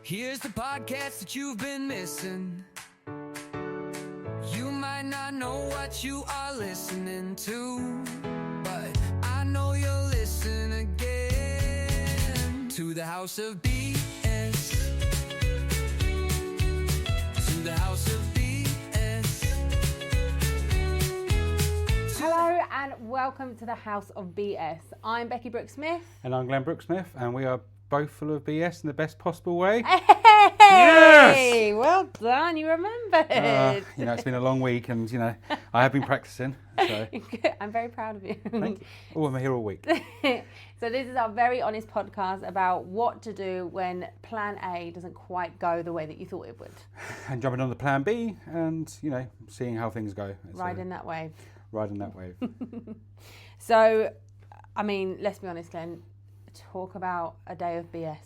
Here's the podcast that you've been missing. You might not know what you are listening to, but I know you'll listen again to the House of BS. To the House of BS. Hello and welcome to the House of BS. I'm Becky Brooke-Smith. And I'm Glenn Brooke-Smith, and we are both full of BS in the best possible way. Hey! Yes! Well done, you remembered. It's been a long week, and I have been practicing. So I'm very proud of you. thank you. Oh, I'm here all week. So this is our very honest podcast about what to do when Plan A doesn't quite go the way that you thought it would. And jumping on the Plan B, and seeing how things go. Riding that wave. Riding that wave. So, I mean, let's be honest, Glenn. Talk about a day of BS.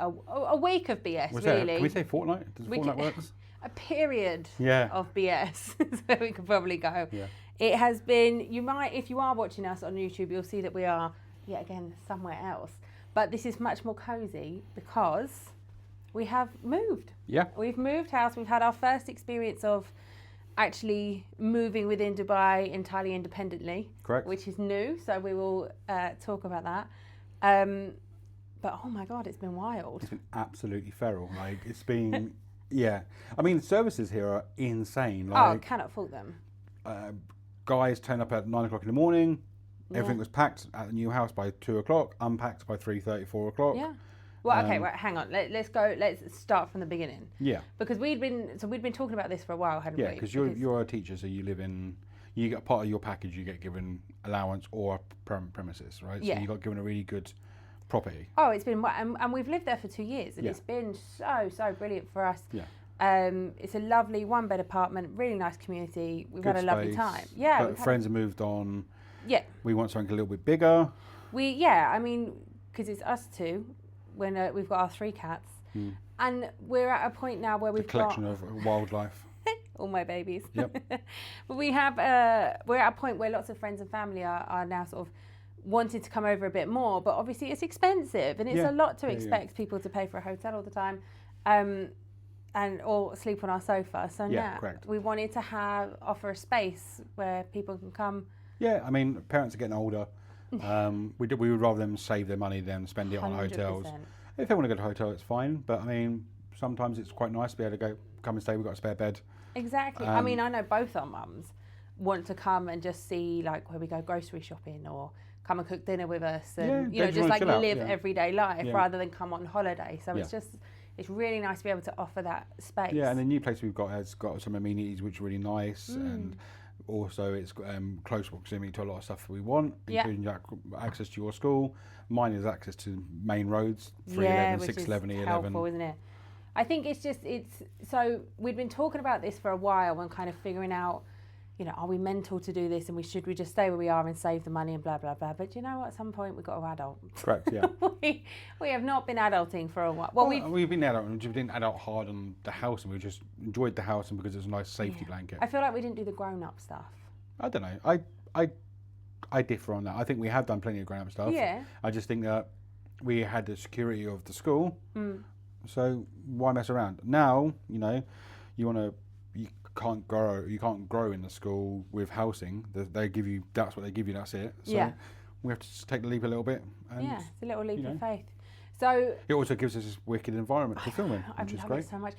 A week of BS, really. Can we say fortnight? Does fortnight work? A period of BS, so we could probably go. Yeah. It has been, if you are watching us on YouTube, you'll see that we are, yet again, somewhere else. But this is much more cosy because we have moved. Yeah. We've moved house. We've had our first experience of actually moving within Dubai entirely independently. Correct. Which is new, so we will talk about that. But oh my God, it's been wild. It's been absolutely feral. It's been, yeah. I mean, the services here are insane. I cannot fault them. Guys turn up at 9 o'clock in the morning. Yeah. Everything was packed at the new house by 2 o'clock, unpacked by 3:30, 4 o'clock. Yeah. Well, okay, right, hang on. Let's start from the beginning. Yeah. Because we'd been talking about this for a while, hadn't we? Yeah, because you're a teacher, so you get part of your package, you get given allowance or premises, right? Yeah. So you got given a really good property. Oh, it's been, and we've lived there for 2 years, and it's been so brilliant for us. Yeah. It's a lovely one-bed apartment, really nice community. We've good had a lovely space. time. Yeah. Friends have moved on. Yeah. We want something a little bit bigger. Because it's us two. When we've got our 3 cats, and we're at a point now where we've got a collection of wildlife. All my babies. Yep. But we're at a point where lots of friends and family are now sort of wanting to come over a bit more, but obviously it's expensive and it's a lot to expect people to pay for a hotel all the time, or sleep on our sofa. So now we wanted to offer a space where people can come. Yeah, I mean, parents are getting older. We would rather them save their money than spend it on 100%. hotels. If they want to go to a hotel, it's fine. But I mean, sometimes it's quite nice to be able to come and stay. We've got a spare bed. Exactly. I mean, I know both our mums want to come and just see where we go grocery shopping or come and cook dinner with us and just live everyday life rather than come on holiday. So it's really nice to be able to offer that space. Yeah, and the new place we've got has got some amenities which are really nice and. Also, it's close proximity to a lot of stuff that we want, including access to your school. Mine is access to main roads, 311, 611, E11. Helpful, isn't it? I think so we'd been talking about this for a while and kind of figuring out, are we mental to do this and should we just stay where we are and save the money and blah, blah, blah. But you know what? At some point we've got to adult. Correct, yeah. we have not been adulting for a while. Well, we've been adult and we didn't adult hard on the house and we just enjoyed the house and because it was a nice safety blanket. I feel like we didn't do the grown-up stuff. I don't know. I differ on that. I think we have done plenty of grown-up stuff. Yeah. I just think that we had the security of the school, so why mess around? Now, you can't grow in the school with housing. That's what they give you, that's it. So we have to just take the leap a little bit. And, it's a little leap of faith. So it also gives us this wicked environment for filming, which is great. It so much.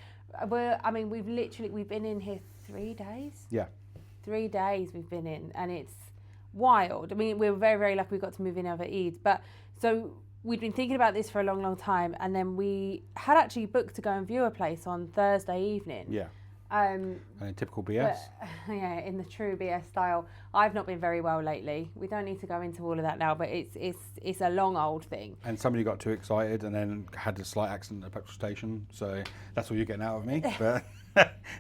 We've been in here 3 days. Yeah. 3 days we've been in, and it's wild. I mean, we were very, very lucky we got to move in over Eid. But so we'd been thinking about this for a long, long time, and then we had actually booked to go and view a place on Thursday evening. Yeah. And in typical BS. But, in the true BS style. I've not been very well lately. We don't need to go into all of that now, but it's a long old thing. And somebody got too excited and then had a slight accident at a petrol station. So that's all you're getting out of me. But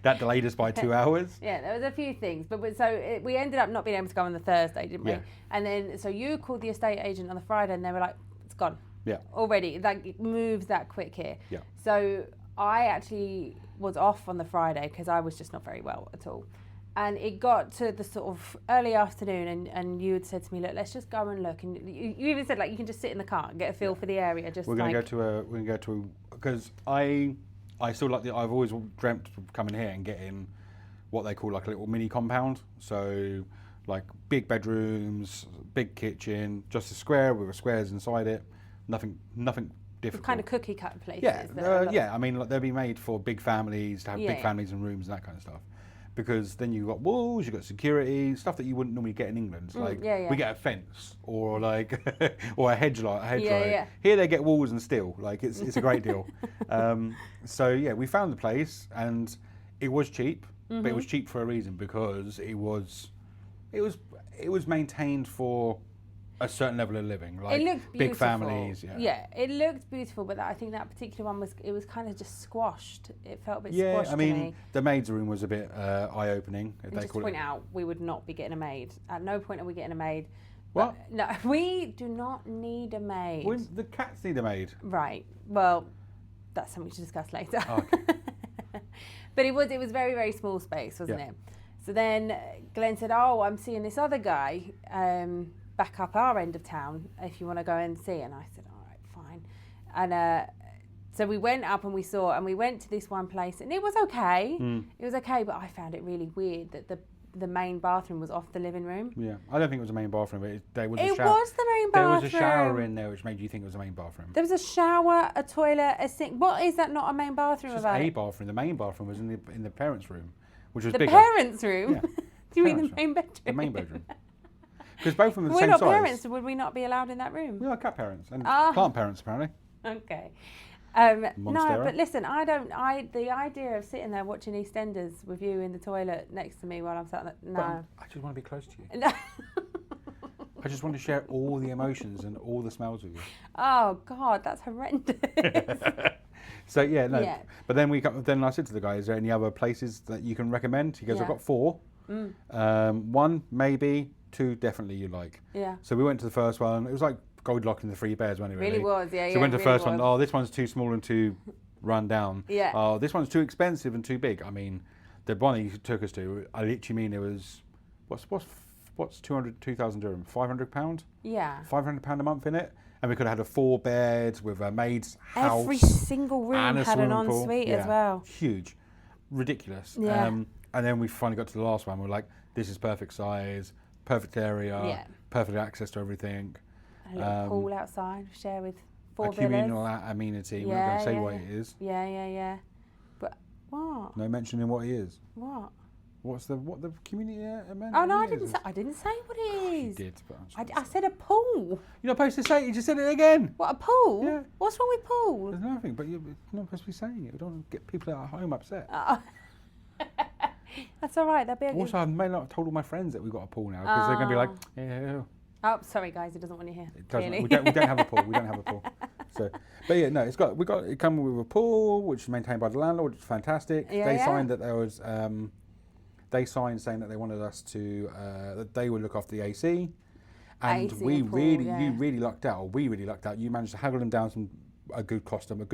that delayed us by 2 hours. Yeah, there was a few things, but we ended up not being able to go on the Thursday, didn't we? Yeah. And then so you called the estate agent on the Friday, and they were like, "It's gone." Yeah. Already, it moves that quick here. Yeah. So I actually was off on the Friday because I was just not very well at all. And it got to the sort of early afternoon, and you had said to me, "Look, let's just go and look." And you even said, you can just sit in the car and get a feel for the area. We're going to go to because I still like I've always dreamt of coming here and getting what they call like a little mini compound. So like big bedrooms, big kitchen, just a square with squares inside it. Nothing difficult. Kind of cookie cut places. Yeah. I mean, like, they'll be made for big families to have big families and rooms and that kind of stuff. Because then you've got walls, you've got security, stuff that you wouldn't normally get in England. Like we get a fence or like or a hedgerow. Here they get walls and steel. Like it's a great deal. So yeah, we found the place and it was cheap, but it was cheap for a reason because it was maintained for a certain level of living, like it looked beautiful. Big families. Yeah, it looked beautiful, but I think that particular one was kind of just squashed. It felt a bit squashed. Yeah, I mean, the maid's room was a bit eye-opening. Just to point out, we would not be getting a maid. At no point are we getting a maid. What? No, we do not need a maid. The cats need a maid. Right. Well, that's something to discuss later. Oh, okay. But it was very, very small space, wasn't it? So then Glenn said, "Oh, I'm seeing this other guy back up our end of town if you want to go and see." And I said, "All right, fine." And so we went up and we went to this one place and it was okay. It was okay, but I found it really weird that the main bathroom was off the living room. Yeah, I don't think it was the main bathroom, but there was a shower. It was the main bathroom. There was a shower in there which made you think it was the main bathroom. There was a shower, a toilet, a sink. What is that not a main bathroom It's about? Just a bathroom. The main bathroom was in the parents' room, which was the bigger. Parents' room? Yeah. Do you mean the main bedroom? The main bedroom. Because both of them are the We're same not size. parents, so would we not be allowed in that room? We are cat parents and plant parents apparently. Okay. No, Monstera. but listen, the idea of sitting there watching EastEnders with you in the toilet next to me while I'm sat there, no. But I just want to be close to you. No. I just want to share all the emotions and all the smells with you. Oh God, that's horrendous. So yeah, no. Yeah. But then I said to the guy, "Is there any other places that you can recommend?" He goes, "I've got 4. One maybe, 2 definitely you like." Yeah. So we went to the first one. It was like Goldilocks and the 3 Bears, wasn't it? Really was, yeah. So we went to the first one. Oh, this one's too small and too run down. Yeah. Oh, this one's too expensive and too big. I mean, the one he took us to, I literally mean it was what's 2,000 dirham? £500? Yeah. £500 a month in it. And we could have had a 4 beds with a maid's house. Every single room had an ensuite as well. Huge. Ridiculous. Yeah. And then we finally got to the last one. We're like, this is perfect size, perfect area, perfect access to everything. A little pool outside, share with 4 villas. A communal amenity. We're not going to say what it is. Yeah. But what? No mentioning what it is. What? What the community amenity? Oh no, I didn't say what it is. You did, but I said a pool. You're not supposed to say it. You just said it again. What, a pool? Yeah. What's wrong with pool? There's nothing, but you're not supposed to be saying it. We don't want to get people at home upset. That's all right. That'd be also, I may not have told all my friends that we've got a pool now because they're going to be like, yeah. Oh, sorry guys, he doesn't want to hear. It doesn't. We don't have a pool. We don't have a pool. So, but yeah, no, it come with a pool which is maintained by the landlord. It's fantastic. They signed that there was. They signed saying that they wanted us to that they would look after the AC, and you really lucked out. Or we really lucked out. You managed to haggle them down a good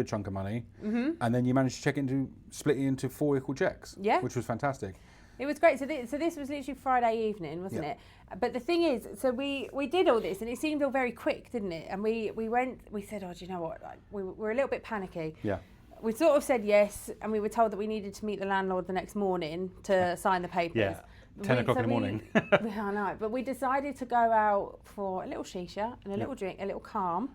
chunk of money, and then you managed to split it into 4 equal checks. Yeah, which was fantastic. It was great. So this was literally Friday evening, wasn't it? But the thing is, so we did all this, and it seemed all very quick, didn't it? And we said, oh, do you know what? Like, we were a little bit panicky. Yeah. We sort of said yes, and we were told that we needed to meet the landlord the next morning to sign the papers. Yeah, 10 o'clock in the morning. I know, but we decided to go out for a little shisha and a little drink, a little calm,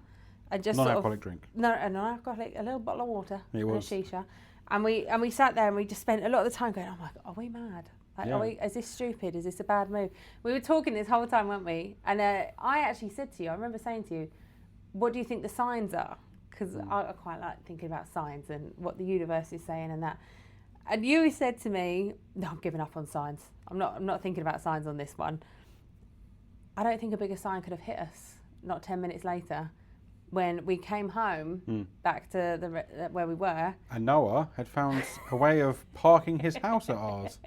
and just non-alcoholic drink. No, a non-alcoholic, a little bottle of water and a shisha, and we sat there and we just spent a lot of the time going, oh my God, are we mad? Like, is this stupid? Is this a bad move? We were talking this whole time, weren't we? And I actually said to you, I remember saying to you, what do you think the signs are? Because I quite like thinking about signs and what the universe is saying and that. And you said to me, no, I'm giving up on signs. I'm not thinking about signs on this one. I don't think a bigger sign could have hit us, not 10 minutes later, when we came home back to where we were. And Noah had found a way of parking his house at ours.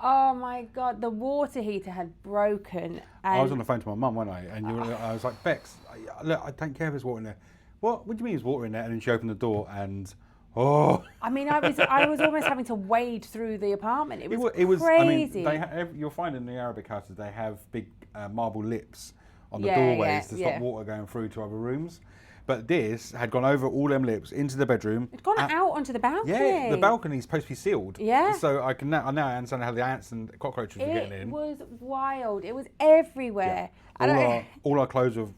Oh my God, the water heater had broken. And I was on the phone to my mum, wasn't I? And I was like, Bex, look, I don't care if there's water in there. What do you mean there's water in there? And then she opened the door and, I mean, I was almost having to wade through the apartment. It was crazy. I mean, you'll find in the Arabic houses, they have big marble lips on the doorways to stop water going through to other rooms. But this had gone over all them lips into the bedroom. It'd gone out onto the balcony. Yeah, the balcony's supposed to be sealed. Yeah. So I now understand how the ants and cockroaches were getting in. It was wild. It was everywhere. All our clothes were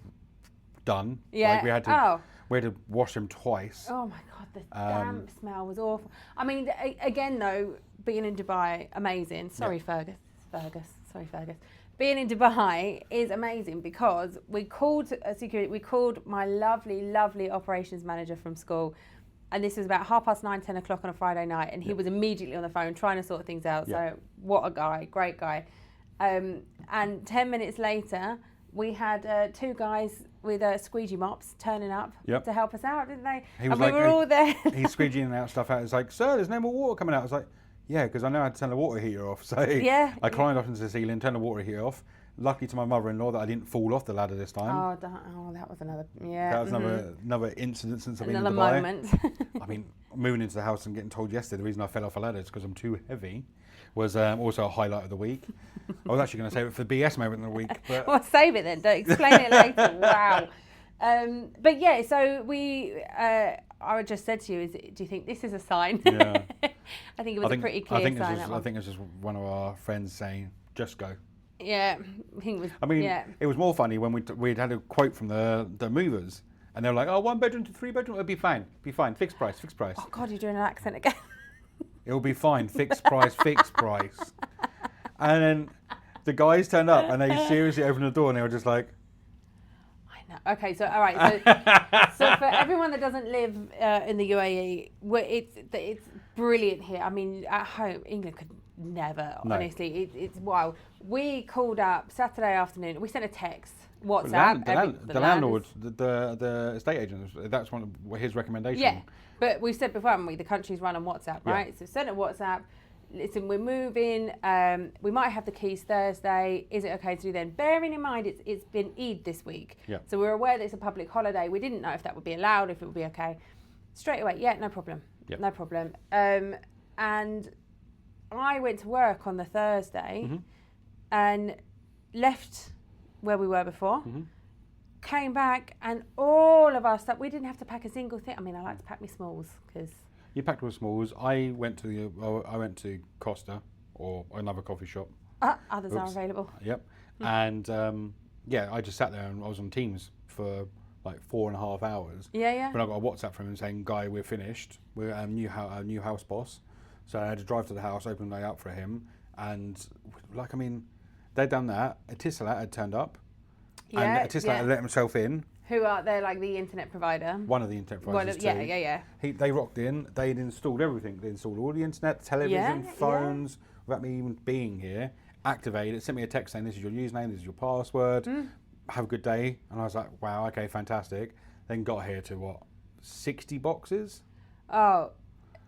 done. Yeah. Like we had to wash them twice. Oh my God, the damp smell was awful. I mean, again though, being in Dubai, amazing. Sorry, Fergus. Sorry, Fergus. Being in Dubai is amazing because we called security. We called my lovely operations manager from school, and this was about 9:30, 10 o'clock on a Friday night, and he was immediately on the phone trying to sort things out. So what a guy, great guy. And 10 minutes later, we had 2 guys with squeegee mops turning up to help us out, didn't they? We were all there. He's squeegeeing out stuff out. It's like, sir, there's no more water coming out. I was like, yeah, because I know how to turn the water heater off. So I climbed up into the ceiling, turned the water heater off. Lucky to my mother-in-law that I didn't fall off the ladder this time. Oh, that was another, That was another incident since I've been in Dubai. Another moment. I mean, moving into the house and getting told yesterday the reason I fell off a ladder is because I'm too heavy was also a highlight of the week. I was actually going to save it for the BS moment of the week. But well, save it then. Don't explain it later. Wow. But yeah, so I just said to you, do you think this is a sign? Yeah. I think it was a pretty clear sign. I think it's just one of our friends saying, just go. Yeah. It was more funny when we'd had a quote from the movers. And they were like, 1 bedroom to 3 bedroom, it'll be fine. Fixed price. Oh God, you're doing an accent again. It'll be fine, fixed price. And then the guys turned up and they seriously opened the door and they were just like, Okay, so all right, so for everyone that doesn't live in the UAE, it's brilliant here. I mean, at home, England could never. No. Honestly, it's wild. We called up Saturday afternoon. We sent a text, WhatsApp. The landlord, the estate agent. That's one of his recommendations. Yeah, but we've said before, haven't we? The country's run on WhatsApp, right? Yeah. So send a WhatsApp. Listen, we're moving. We might have the keys Thursday. Is it okay to do then? Bearing in mind, it's been Eid this week. Yeah. So we're aware that it's a public holiday. We didn't know if that would be allowed, if it would be okay. Straight away, yeah, no problem. Yep. No problem. And I went to work on the Thursday and left where we were before. Came back and all of our stuff, we didn't have to pack a single thing. I mean, I like to pack my smalls because... You packed with smalls. I went to Costa or another coffee shop. Others are available. Yep. And I just sat there and I was on Teams for like 4.5 hours. Yeah. But I got a WhatsApp from him saying, "Guy, we're finished. We're our new house boss." So I had to drive to the house, open the day up for him, and they'd done that. Etisalat had turned up, and Etisalat had let himself in. Who are they? Like the internet provider? One of the internet providers. Yeah. They rocked in. They'd installed everything. They installed all the internet, television, phones, without me even being here. Activated it. Sent me a text saying, "This is your username. This is your password. Have a good day." And I was like, "Wow, okay, fantastic." Then got here to 60 boxes. Oh,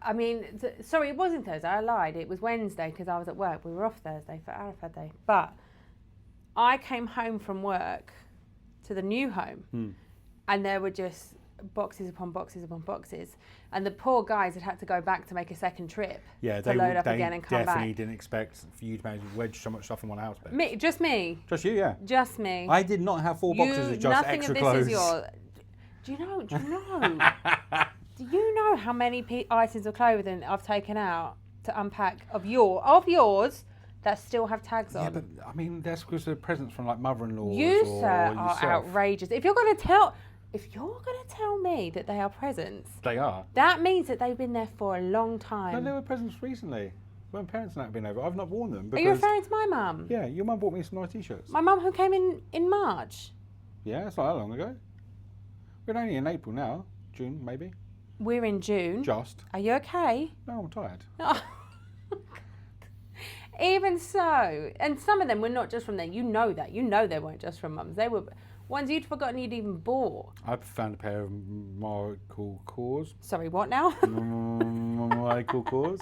I mean, sorry, it wasn't Thursday. I lied. It was Wednesday because I was at work. We were off Thursday for Arafat Day, but I came home from work to the new home and there were just boxes upon boxes upon boxes, and the poor guys had to go back to make a second trip to load up again and come back. They definitely didn't expect for you to manage to wedge so much stuff in one house. Just me. Just you, yeah. Just me. I did not have 4 boxes of just extra clothes. Nothing of this is yours. Do you know? Do you know how many items of clothing I've taken out to unpack of yours that still have tags on? Yeah, but I mean, that's because they're presents from like mother-in-laws. You, or sir, yourself. are outrageous. If you're going to tell me that they are presents, they are. That means that they've been there for a long time. No, they were presents recently. When parents and that have been over, I've not worn them. Because, are you referring to my mum? Yeah, your mum bought me some nice t-shirts. My mum who came in March. Yeah, it's not that long ago. We're only in April now, June maybe. We're in June. Just. Are you okay? No, I'm tired. Oh. Even so, and some of them were not just from there. You know that. You know they weren't just from mums. They were ones you'd forgotten you'd even bought. I found a pair of Michael Kors. Sorry, what now? Michael Kors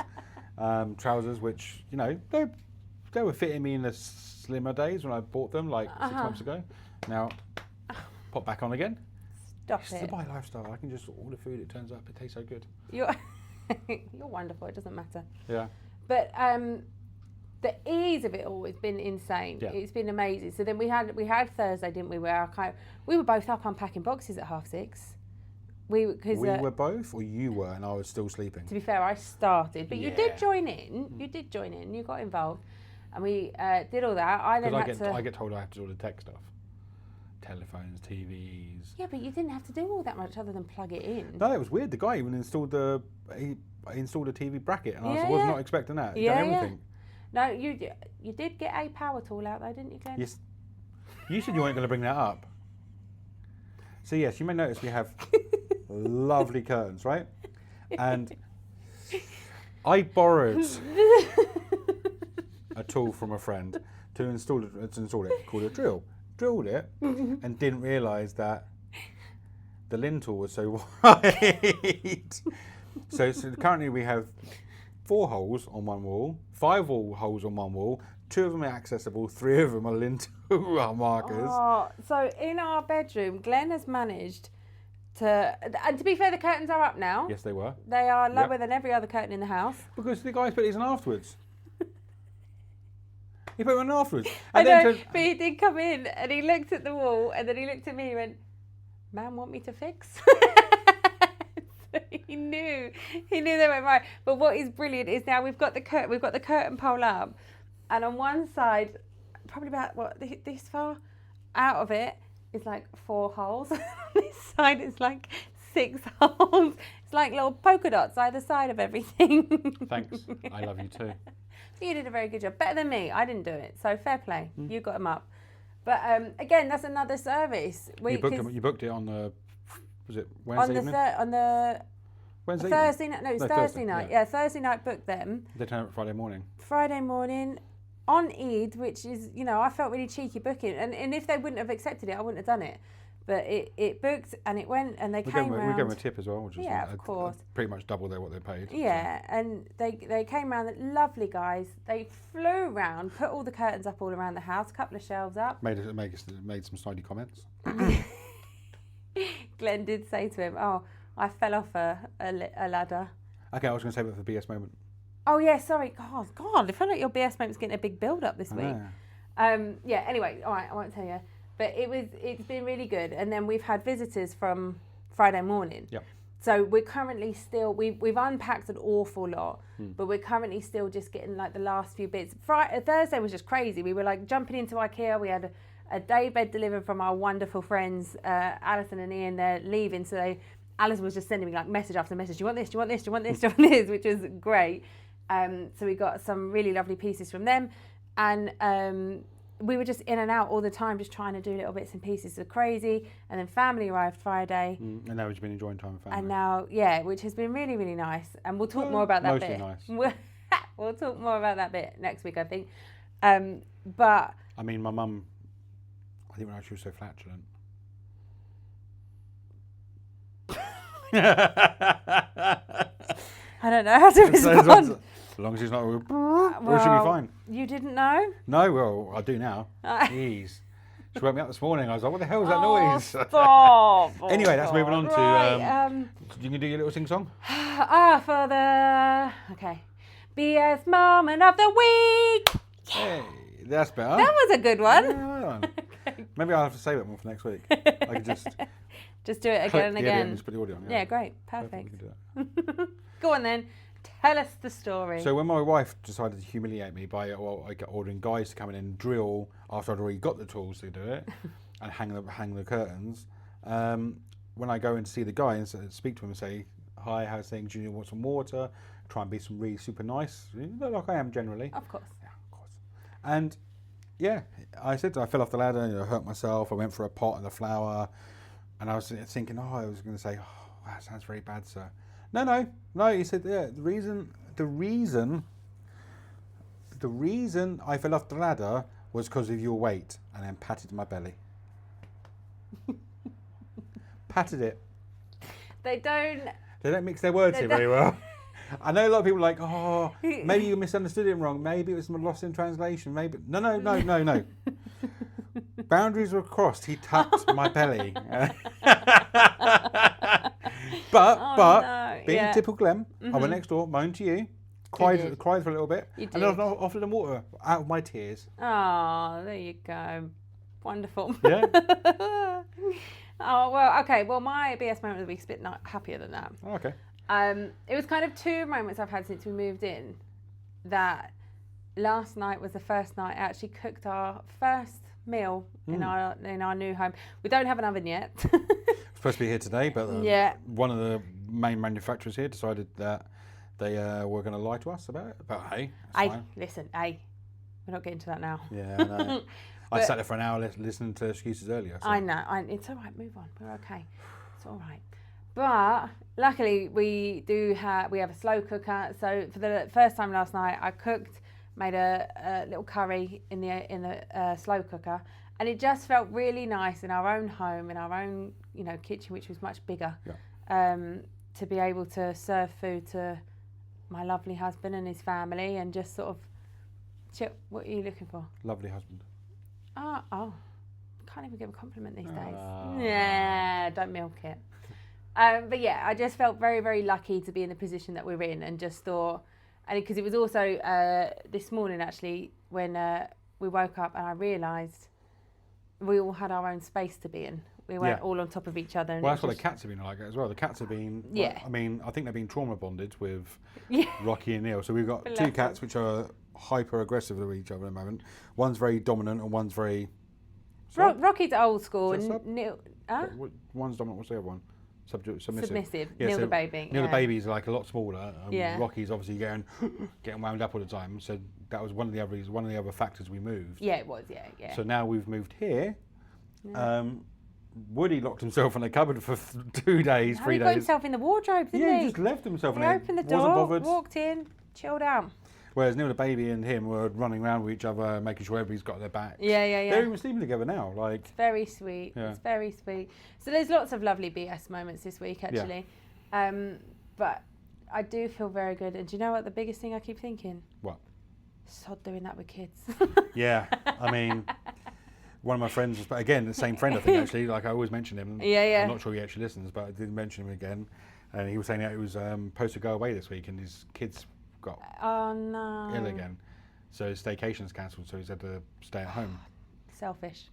trousers, which they were fitting me in the slimmer days when I bought them 6 months ago. Now, pop back on again. Stop it's the Dubai lifestyle. I can just order food. It turns out it tastes so good. You're wonderful. It doesn't matter. Yeah. But the ease of it all has been insane. Yeah. It's been amazing. So then we had Thursday, didn't we? Where we were both up unpacking boxes at 6:30. We were both, or you were, and I was still sleeping. To be fair, I started, but you did join in. You did join in. You got involved, and we did all that. I get told I have to do all the tech stuff, telephones, TVs. Yeah, but you didn't have to do all that much other than plug it in. No, it was weird. The guy even installed a TV bracket, and I was not expecting that. He done everything. No, you did get a power tool out though, didn't you, Glenn? Yes. You said you weren't going to bring that up. So yes, you may notice we have lovely curtains, right? And I borrowed a tool from a friend to install it called a drill. Drilled it and didn't realise that the lintel was so wide. So currently we have 4 holes on one wall, 5 holes on one wall. 2 of them are accessible, 3 of them are lintel markers. Oh, so in our bedroom, Glenn has managed to, and to be fair, the curtains are up now. Yes, they were. They are lower than every other curtain in the house. Because the guys put these on afterwards. He put them on afterwards. And I know, but he did come in and he looked at the wall and then he looked at me and went, "Man, want me to fix?" So he knew they went right. But what is brilliant is now we've got the curtain pole up, and on one side, probably about this far out of it is like 4 holes. On this side it's like 6 holes. It's like little polka dots either side of everything. Thanks. I love you too. You did a very good job. Better than me. I didn't do it. So fair play. You got them up. But again, that's another service. You booked it on the, was it Wednesday evening? On the Wednesday Thursday night. No, it was Thursday night. Yeah, Thursday night booked them. They turned up Friday morning. Friday morning on Eid, which is, I felt really cheeky booking. And if they wouldn't have accepted it, I wouldn't have done it. But it booked and it went and they came round. We gave them a tip as well, which is of course. Pretty much double what they paid. Yeah, so. And they came round, lovely guys. They flew round, put all the curtains up all around the house, a couple of shelves up. Made some snidey comments. Glenn did say to him, "Oh, I fell off a ladder." Okay, I was going to say that for the BS moment. Oh yeah, sorry. God, I feel like your BS moment's getting a big build up this week. Yeah. Anyway, all right, I won't tell you. But it's been really good, and then we've had visitors from Friday morning. Yep. So we're currently still we've unpacked an awful lot, but we're currently still just getting like the last few bits. Thursday was just crazy. We were like jumping into IKEA. We had a day bed delivered from our wonderful friends Alison and Ian. They're leaving, so Alison was just sending me like message after message. Do you want this? Do you want this? Do you want this? Do you want this? Which was great. So we got some really lovely pieces from them, and we were just in and out all the time, just trying to do little bits and pieces. So crazy. And then family arrived Friday. And now we've been enjoying time with family. And now, which has been really, really nice. And we'll talk more about that bit. Mostly nice. We'll talk more about that bit next week, I think. But I mean, my mum, I think when she was so flatulent. I don't know how to respond. As long as she's not, we should be fine. You didn't know? No, well, I do now. Jeez. She woke me up this morning. I was like, what the hell is that noise? Stop. Anyway, that's moving on to... you can do your little sing-song? For the... Okay. BS moment of the week. Hey, that's better. That was a good one. Yeah, okay. Maybe I'll have to save it more for next week. I can just do it again and again. And just put the audio on. Yeah, great. Perfect. Go on then. Tell us the story. So when my wife decided to humiliate me by ordering guys to come in and drill after I'd already got the tools to do it and hang the curtains, when I go in to see the guy and speak to him and say, "Hi, how's things? Do you want some water?" Try and be really super nice, like I am generally. Of course. Yeah, of course. And yeah, I said I fell off the ladder, I hurt myself. I went for a pot and a flower, and I was thinking, I was going to say, "Oh, that sounds very bad, sir." No. He said, yeah, the reason I fell off the ladder was because of your weight, and then patted my belly. Patted it. They don't mix their words here very well. I know a lot of people are like, oh, maybe you misunderstood it wrong. Maybe it was lost in translation. Maybe no. Boundaries were crossed. He tapped my belly. But being typical Glenn, I went next door, moaned to you, cried for a little bit, and then I offered them water out of my tears. Oh, there you go. Wonderful. Yeah. Oh, well, okay. Well, my BS moment of the week is a bit happier than that. Oh, okay. It was kind of two moments I've had since we moved in. That last night was the first night I actually cooked our first meal in our new home. We don't have an oven yet. Supposed to be here today, but one of the main manufacturers here decided that they were going to lie to us about it. But hey, listen, we're not getting to that now. Yeah, I know. I sat there for an hour listening to excuses earlier. So. I know. It's all right. Move on. We're okay. It's all right. But luckily, we have a slow cooker. So for the first time last night, I made a little curry in the slow cooker, and it just felt really nice in our own home, in our own kitchen, which was much bigger, to be able to serve food to my lovely husband and his family, and just sort of chill. What are you looking for? Lovely husband. Oh, can't even give a compliment these days. Yeah, don't milk it. But yeah, I just felt very, very lucky to be in the position that we're in, and just thought, and because it was also this morning actually when we woke up and I realised we all had our own space to be in. We weren't all on top of each other. And well, that's what the cats have been like as well. The cats have been, I mean, I think they've been trauma bonded with Rocky and Neil. So we've got two cats which are hyper aggressive with each other at the moment. One's very dominant and one's very... Rocky's old school. And Neil... One's dominant, what's the other one? Submissive. Yeah, Neil the baby. Neil the baby's like a lot smaller. Rocky's obviously getting wound up all the time. So that was one of the other factors we moved. Yeah, it was. Yeah. So now we've moved here. Yeah. Woody locked himself in a cupboard for 2 days, 3 days. He got himself in the wardrobe, didn't he? Yeah, he just left himself in there. He opened the door, walked in, chilled out. Whereas Neil the baby and him were running around with each other, making sure everybody's got their backs. Yeah. They're even sleeping together now. It's very sweet. Yeah. It's very sweet. So there's lots of lovely BS moments this week, actually. Yeah. But I do feel very good. And do you know what the biggest thing I keep thinking? What? Sod doing that with kids. Yeah, I mean... One of my friends, again, the same friend, I think, actually, like I always mention him. Yeah. I'm not sure he actually listens, but I did mention him again. And he was saying that he was supposed to go away this week and his kids got ill again. So his staycation's cancelled, so he's had to stay at home. Selfish.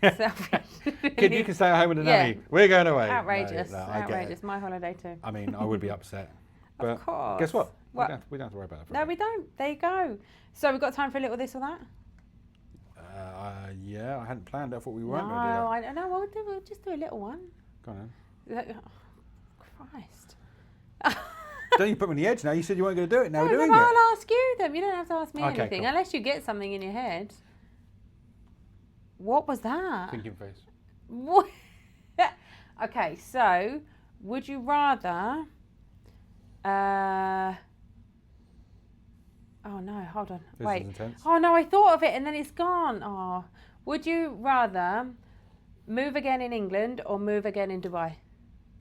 Kid, you can stay at home with a nanny. We're going away. Outrageous. Outrageous. My holiday too. I mean, I would be upset. But of course. Guess what? We don't have to worry about it. No, we don't. There you go. So we've got time for a little this or that? Yeah, I hadn't planned. I thought we weren't going to do that. No, we'll just do a little one. Go on then. Christ. Don't you put me on the edge now? You said you weren't going to do it. Now we're doing it. I'll ask you them. You don't have to ask me anything. Cool. Unless you get something in your head. What was that? Thinking face. What? Okay, so would you rather... Oh no, hold on. Wait. Oh no, I thought of it and then it's gone. Oh. Would you rather move again in England or move again in Dubai?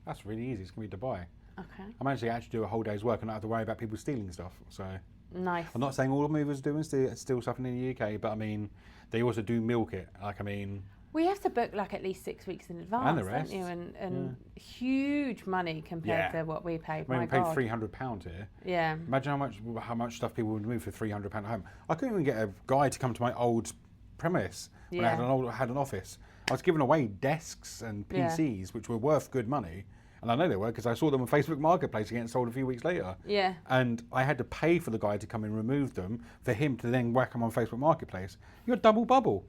That's really easy. It's going to be Dubai. Okay. I managed to actually do a whole day's work and not have to worry about people stealing stuff. So nice. I'm not saying all the movers do and steal stuff in the UK, but I mean, they also do milk it. Like, I mean... We have to book like at least 6 weeks in advance, and the rest. don't you? And huge money compared to what we paid. I mean, we paid £300 here. Yeah. Imagine how much stuff people would move for £300 at home. I couldn't even get a guy to come to my old premise when I had an office. I was giving away desks and PCs, which were worth good money. And I know they were because I saw them on Facebook Marketplace getting sold a few weeks later. Yeah. And I had to pay for the guy to come and remove them for him to then whack them on Facebook Marketplace. You're a double bubble.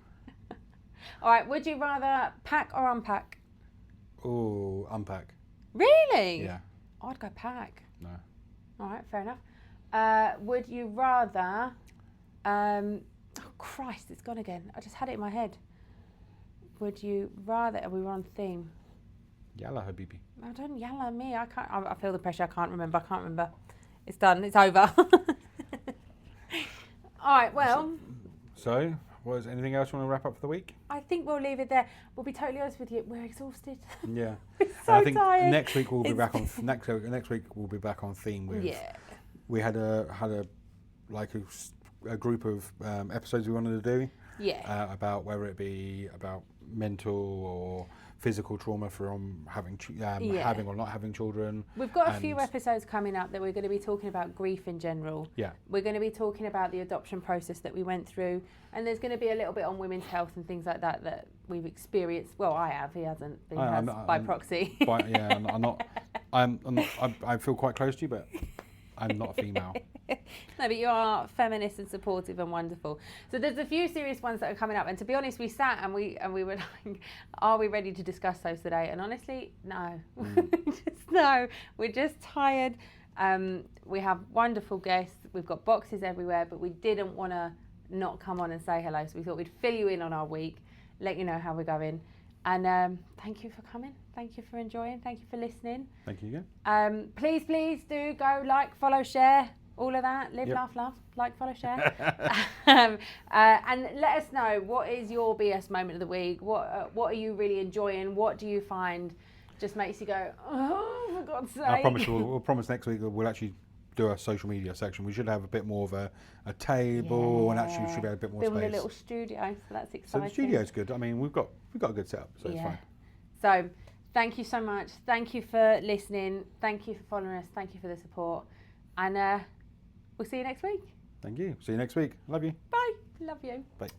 All right, would you rather pack or unpack? Oh, unpack. Really? Yeah. I'd go pack. No. All right, fair enough. Would you rather... oh, Christ, it's gone again. I just had it in my head. Would you rather... We were on theme. Yalla, Habibi. I don't yell at me. I can't. I feel the pressure. I can't remember. It's done. It's over. All right, well... So... Was anything else you want to wrap up for the week? I think we'll leave it there. We'll be totally honest with you. We're exhausted. Yeah. We're so I think tired. next week we'll be back on next week we'll be back on theme with. Yeah. We had a group of episodes we wanted to do. Yeah. About whether it be about mental or physical trauma from having or not having children. We've got a few episodes coming up that we're going to be talking about grief in general. Yeah. We're going to be talking about the adoption process that we went through, and there's going to be a little bit on women's health and things like that we've experienced. Well, I have. He hasn't. He has by proxy. I'm not. I feel quite close to you, but I'm not a female. No, but you are feminist and supportive and wonderful. So there's a few serious ones that are coming up, and to be honest, we sat and we were like, are we ready to discuss those today? And honestly, no. No, we're just tired. We have wonderful guests. We've got boxes everywhere, but we didn't want to not come on and say hello. So we thought we'd fill you in on our week, let you know how we're going. And thank you for coming. Thank you for enjoying. Thank you for listening. Thank you again. Please do go like, follow, share, all of that. Live, laugh, love. Like, follow, share. And let us know, what is your BS moment of the week? What are you really enjoying? What do you find just makes you go, oh, for God's sake? I promise we'll promise next week we'll actually do a social media section. We should have a bit more of a table, and actually should have a bit more building space. A little studio, so that's exciting. So the studio's good. I mean, we've got a good setup, so it's fine. So thank you so much. Thank you for listening. Thank you for following us. Thank you for the support. And we'll see you next week. Thank you. See you next week. Love you. Bye. Love you. Bye.